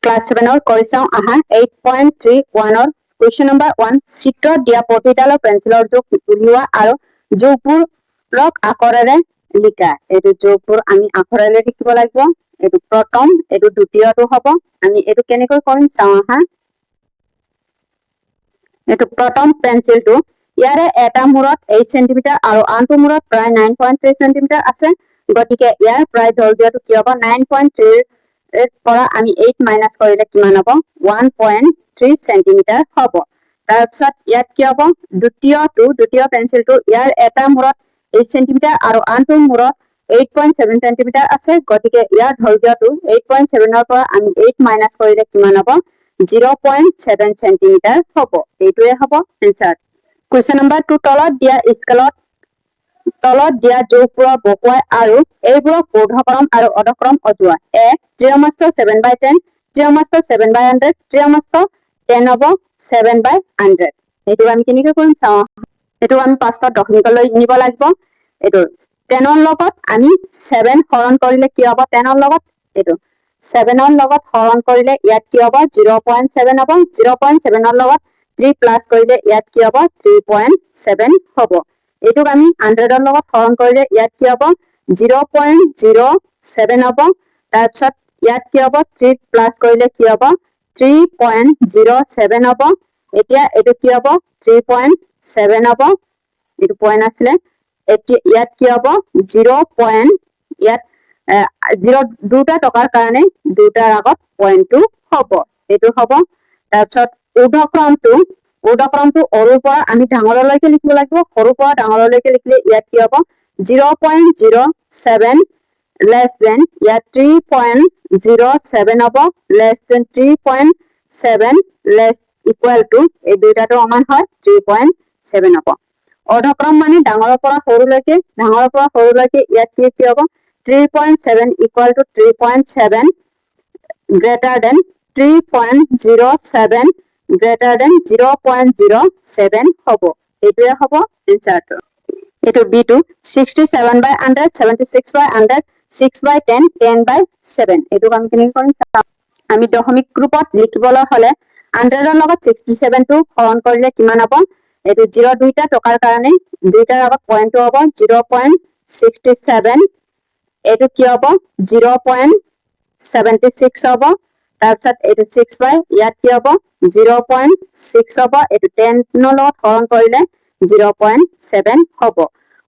Class 7 और কৰি চাও আহা 8.31 question number 1 চিত্ৰত দিয়া প্ৰতিডালৰ পেন্সিলৰ জোখ উলিওৱা আৰু জোখবোৰক আখৰেৰে লিখা এটো জোখবোৰ আমি আখৰেৰে লিখিব লাগিব এটো প্ৰথম এটো দ্বিতীয়টো হ'ব আমি এটো কেনেকৈ কৰিম চাও আহা এটো প্ৰথম পেন্সিলটো ইয়াৰে এটা মূৰত 8 cm আৰু আনটো মূৰত প্ৰায় 9.3 cm আছে গতিকে ইয়াৰ প্ৰায় দৈৰ্ঘ্যটো কি হ'ব 9.3 পৰা আমি 8 মাইনাস কৰিলে কিমান হ'ব 1.3 cm হ'ব তাৰ পিছত ইয়াত কি হ'ব দ্বিতীয় পেন্সিলটো ইয়াৰ এটা মূৰত 8 cm আৰু আনটো মূৰত 8.7 cm আছে গতিকে ইয়াৰ দৈৰ্ঘ্যটো 8.7 ৰ পৰা আমি 8 মাইনাস কৰিলে কিমান হ'ব 0.7 cm হ'ব এইটোৱে হ'ব आंसर क्वेश्चन नंबर 2 তলত দিয়া স্কেলত তলত দিয়া জোখবোৰ বকুৱাই আৰু এইবোৰক ঊৰ্ধ্বক্ৰম আৰু অধক্ৰম অজুৱা এ ত্ৰিমাস্ত 7/10 ত্ৰিমাস্ত 7/100 ত্ৰিমাস্ত 10 হ'ব 7/100 এইটো আমি কেনেকৈ কৰিম চাও এইটো আমি পাঁচটা দশমিকলৈ নিব লাগিব এইটো 10 ৰ লগত আমি 7 হৰণ কৰিলে কি হ'ব 10 ৰ লগত এইটো 7 ৰ লগত হৰণ কৰিলে ইয়াত কি হ'ব 0.7 হ'ব 0.7 ৰ লগত 3 প্লাস কৰিলে ইয়াত কি হ'ব 3.7 হ'ব এটুক আমি 100 ৰ লগত হৰণ কৰিলে ইয়াত কি হ'ব 0.07 হ'ব তাৰ পিছত ইয়াত কি হ'ব 3 প্লাস কৰিলে কি হ'ব 3.07 হ'ব এতিয়া এটু কি হ'ব 3.7 হ'ব এটু পয়েন্ট আছিল এতিয়া ইয়াত কি হ'ব 0. ইয়াত 0 দুটা টকাৰ কাৰণে দুটাৰ আগত পয়েন্টটো হ'ব এটু হ'ব তাৰ পিছত ঊৰ্ধ্বক্ৰমটো সৰুৰ পৰা আমি ডাঙৰলৈকে লিখিব লাগিব সৰুৰ পৰা ডাঙৰলৈকে লিখিলে ইয়াত কি হ'ব 0.07 less than ইয়াত 3.07 হ'ব less than 3.7 less equal to এই দুটাটো সমান হয় 3.7 হ'ব অৰ্ধক্ৰম মানে ডাঙৰৰ পৰা সৰুলৈকে ইয়াত কি হ'ব 3.7 equal to 3.7 greater than 3.07 greater than 0.07 হ'ব এইটোৱে হ'ব आंसरটো এটো b2 67/100 76/100 6/10 10/7 এটো আমি কেনেকৈ কৰিম আমি দশমিক গ্ৰুপত লিখিবলৈ হলে 100 ৰ লগত 67 টো হৰণ কৰিলে কিমান হ'ব এটো 0 দুইটা টকাৰ কাৰণে দুইটাৰ আগত পয়েন্টটো হ'ব 0.67 এটো কি হ'ব 0.76 হ'ব তাৰ পিছত এটো 6 বাই ইয়াত কি হ'ব 0.6 হ'ব এটো 10 ৰ লগত হৰণ কৰিলে 0.7 হ'ব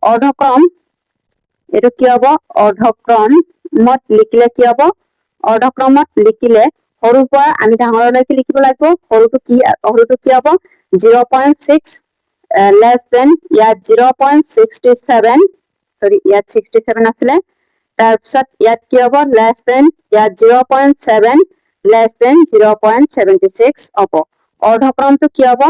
অৰ্ধক্ৰম এটো কি হ'ব অৰ্ধক্ৰমত লিখিলে কি হ'ব অৰ্ধক্ৰমত লিখিলে সৰুৰ পৰা আমি ডাঙৰলৈকে লিখিব লাগিব সৰুটো কি হ'ব 0.6 less than ইয়াত 0.67 সৰি ইয়াত 67 আছিল তাৰ পিছত ইয়াত কি হ'ব less than ইয়াত 0.7 less than 0.76 হ'ব অৰ্ধক্ৰমটো কি হ'ব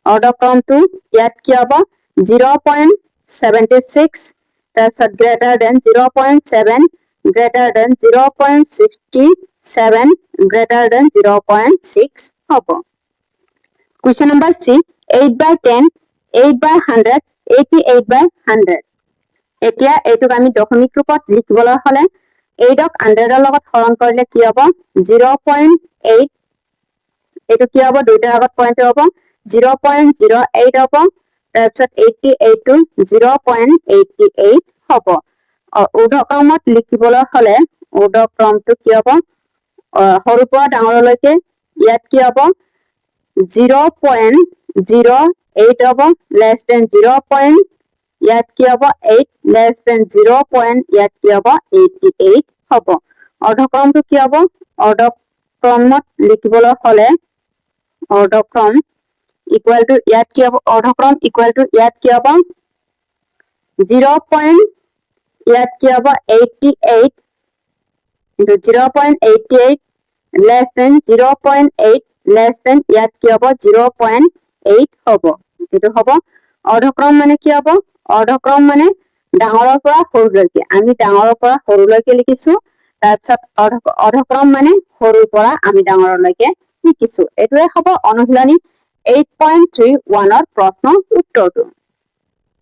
অৰ্ধক্ৰমটো ইয়াত কি হ'ব 0.76 তাৰপিছত greater than 0.7 greater than 0.67 greater than 0.6 হ'ব question number C 8/10 8/100 88/100 এতিয়া এটুক আমি দশমিক ৰূপত লিখিবলৈ হলে 8 ক 100 ৰ লগত হৰণ কৰিলে কি হ'ব 0.8 এটো কি হ'ব দুইটাৰ আগত পয়েন্ট হ'ব 0.08 হ'ব তাৰপিছত 88 টো 0.88 হ'ব ঊৰ্ধ্বক্ৰমত লিখিবলৈ হলে ঊৰ্ধ্বক্ৰমটো কি হ'ব সৰুৰ পৰা ডাঙৰলৈকে ইয়াত কি হ'ব 0.08 হ'ব less than 0. ইয়াত কি হ'ব 8 less than 0. ইয়াত কি হ'ব 88 হ'ব অৰ্ধক্ৰমটো কি হ'ব অৰ্ধক্ৰমত লিখিবলৈ হলে অৰ্ধক্ৰম equal to ইয়াত কি হ'ব অৰ্ধক্ৰম equal to ইয়াত কি হ'ব 0. ইয়াত কি হ'ব 88 into 0.88 less than 0.8 less than ইয়াত কি হ'ব 0.8 হ'ব এটো হ'ব অৰ্ধক্ৰম মানে কি হ'ব অৰ্ধক্ৰম মানে ডাঙৰৰ পৰা সৰুলৈকে আমি ডাঙৰৰ পৰা সৰুলৈকে লিখিছো তাৰপিছত অৰ্ধক্ৰম মানে সৰুৰ পৰা আমি ডাঙৰলৈকে লিখিছো এটোৱে হ'ব অনুশীলনী 8.31 ৰ প্ৰশ্ন উত্তৰটো